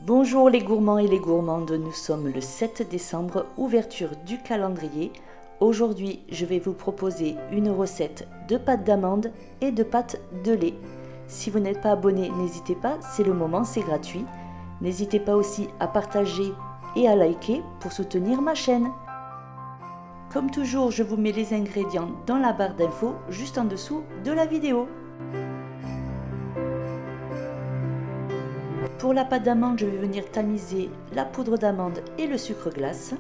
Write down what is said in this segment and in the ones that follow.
Bonjour les gourmands et les gourmandes, nous sommes le 7 décembre, ouverture du calendrier. Aujourd'hui, je vais vous proposer une recette de pâte d'amande et de pâte de lait. Si vous n'êtes pas abonné, n'hésitez pas, c'est le moment, c'est gratuit. N'hésitez pas aussi à partager et à liker pour soutenir ma chaîne. Comme toujours, je vous mets les ingrédients dans la barre d'infos juste en dessous de la vidéo. Pour la pâte d'amande, je vais venir tamiser la poudre d'amande et le sucre glace.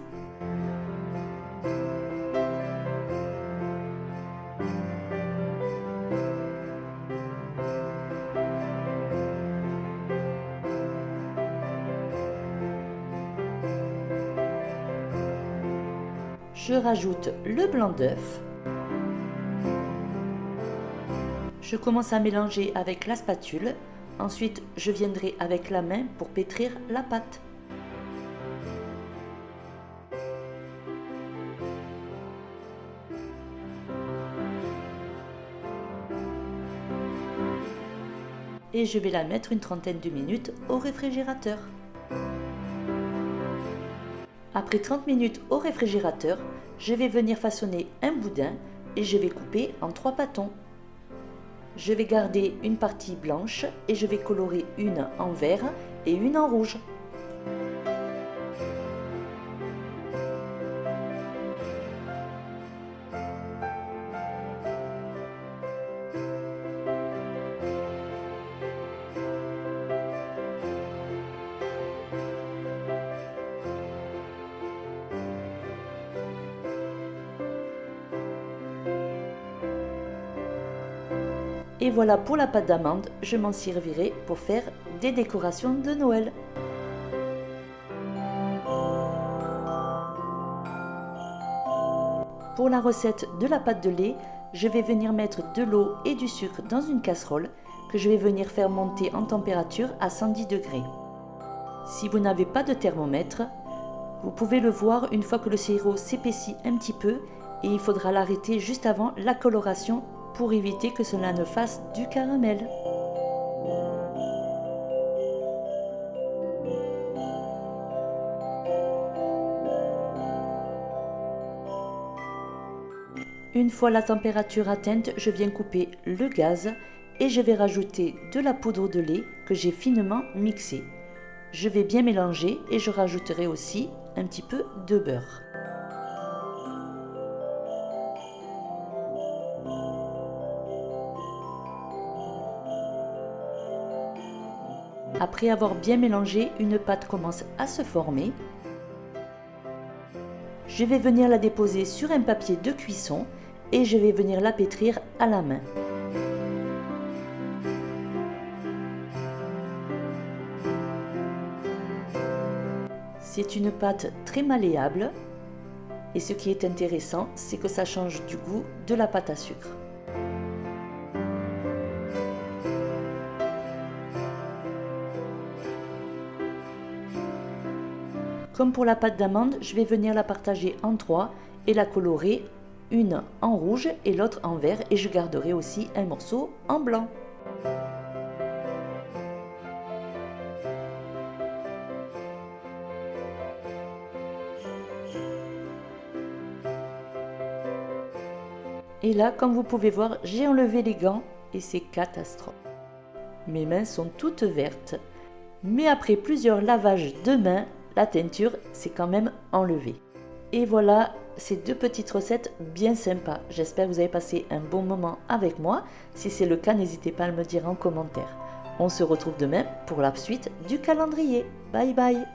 Je rajoute le blanc d'œuf. Je commence à mélanger avec la spatule. Ensuite, je viendrai avec la main pour pétrir la pâte. Et je vais la mettre une trentaine de minutes au réfrigérateur. Après 30 minutes au réfrigérateur, je vais venir façonner un boudin et je vais couper en 3 pâtons. Je vais garder une partie blanche et je vais colorer une en vert et une en rouge. Et voilà pour la pâte d'amande, je m'en servirai pour faire des décorations de Noël. Pour la recette de la pâte de lait, je vais venir mettre de l'eau et du sucre dans une casserole que je vais venir faire monter en température à 110 degrés. Si vous n'avez pas de thermomètre, vous pouvez le voir une fois que le sirop s'épaissit un petit peu et il faudra l'arrêter juste avant la coloration pour éviter que cela ne fasse du caramel. Une fois la température atteinte, je viens couper le gaz et je vais rajouter de la poudre de lait que j'ai finement mixée. Je vais bien mélanger et je rajouterai aussi un petit peu de beurre. Après avoir bien mélangé, une pâte commence à se former. Je vais venir la déposer sur un papier de cuisson et je vais venir la pétrir à la main. C'est une pâte très malléable et ce qui est intéressant, c'est que ça change du goût de la pâte à sucre. Comme pour la pâte d'amande, je vais venir la partager en 3 et la colorer, une en rouge et l'autre en vert, et je garderai aussi un morceau en blanc. Et là, comme vous pouvez voir, j'ai enlevé les gants et c'est catastrophe. Mes mains sont toutes vertes, mais après plusieurs lavages de mains, la teinture s'est quand même enlevée. Et voilà ces deux petites recettes bien sympas. J'espère que vous avez passé un bon moment avec moi. Si c'est le cas, n'hésitez pas à me dire en commentaire. On se retrouve demain pour la suite du calendrier. Bye bye!